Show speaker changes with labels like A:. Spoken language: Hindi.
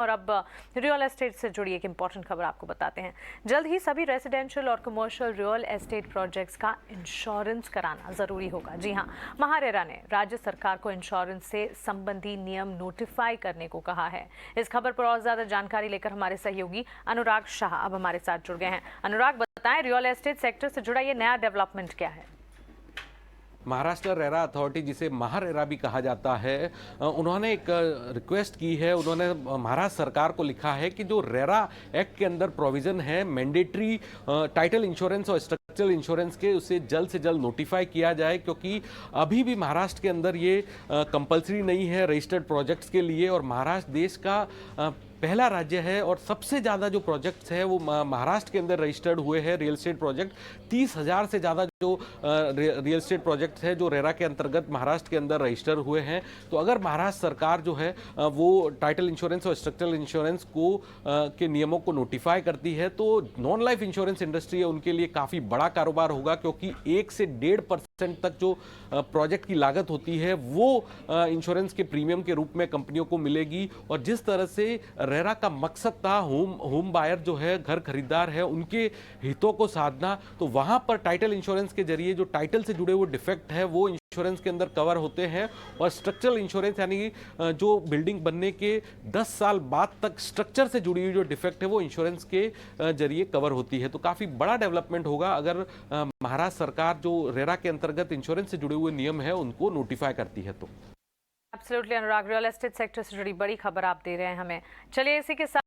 A: और अब रियल एस्टेट से जुड़ी एक इम्पॉर्टेंट खबर आपको बताते हैं। जल्द ही सभी रेजिडेंशियल और कमर्शियल रियल एस्टेट प्रोजेक्ट्स का इंश्योरेंस कराना जरूरी होगा। जी हां, महारेरा ने राज्य सरकार को इंश्योरेंस से संबंधी नियम नोटिफाई करने को कहा है। इस खबर पर और ज्यादा जानकारी लेकर हमारे सहयोगी अनुराग शाह अब हमारे साथ जुड़ गए हैं। अनुराग, बताएं, रियल एस्टेट सेक्टर से जुड़ा ये नया डेवलपमेंट क्या है?
B: महाराष्ट्र रेरा अथॉरिटी, जिसे महारेरा भी कहा जाता है, उन्होंने एक रिक्वेस्ट की है। उन्होंने महाराष्ट्र सरकार को लिखा है कि जो रेरा एक्ट के अंदर प्रोविजन है मैंडेटरी टाइटल इंश्योरेंस और स्ट्रक्चरल इंश्योरेंस के, उसे जल्द से जल्द नोटिफाई किया जाए, क्योंकि अभी भी महाराष्ट्र के अंदर ये कंपलसरी नहीं है रजिस्टर्ड प्रोजेक्ट्स के लिए। और महाराष्ट्र देश का पहला राज्य है और सबसे ज़्यादा जो प्रोजेक्ट्स है वो महाराष्ट्र के अंदर रजिस्टर्ड हुए हैं रियल एस्टेट प्रोजेक्ट। 30,000 से ज़्यादा जो रियल एस्टेट प्रोजेक्ट्स है जो रेरा के अंतर्गत महाराष्ट्र के अंदर रजिस्टर हुए हैं। तो अगर महाराष्ट्र सरकार जो है वो टाइटल इंश्योरेंस और स्ट्रक्चरल इंश्योरेंस को के नियमों को नोटिफाई करती है, तो नॉन लाइफ इंश्योरेंस इंडस्ट्री है उनके लिए काफ़ी बड़ा कारोबार होगा, क्योंकि 1 से 1.5% तक जो प्रोजेक्ट की लागत होती है वो इंश्योरेंस के प्रीमियम के रूप में कंपनियों को मिलेगी। और जिस तरह से रेरा का मकसद था होम बायर जो है, घर खरीदार है, उनके हितों को साधना, तो वहां पर टाइटल इंश्योरेंस के जरिए जो टाइटल से जुड़े हुए डिफेक्ट है वो इंश्योरेंस के अंदर कवर होते हैं। और स्ट्रक्चरल इंश्योरेंस यानी जो बिल्डिंग बनने के 10 साल बाद तक स्ट्रक्चर से जुड़ी हुई जो डिफेक्ट है वो इंश्योरेंस के जरिए कवर होती है। तो काफी बड़ा डेवलपमेंट होगा अगर महाराष्ट्र सरकार जो रेरा के अंतर्गत इंश्योरेंस से जुड़े हुए नियम है उनको नोटिफाई करती है। तो
A: एब्सोल्युटली अनुराग, रियल एस्टेट सेक्टर से जुड़ी बड़ी खबर आप दे रहे हैं हमें। चलिए इसी के साथ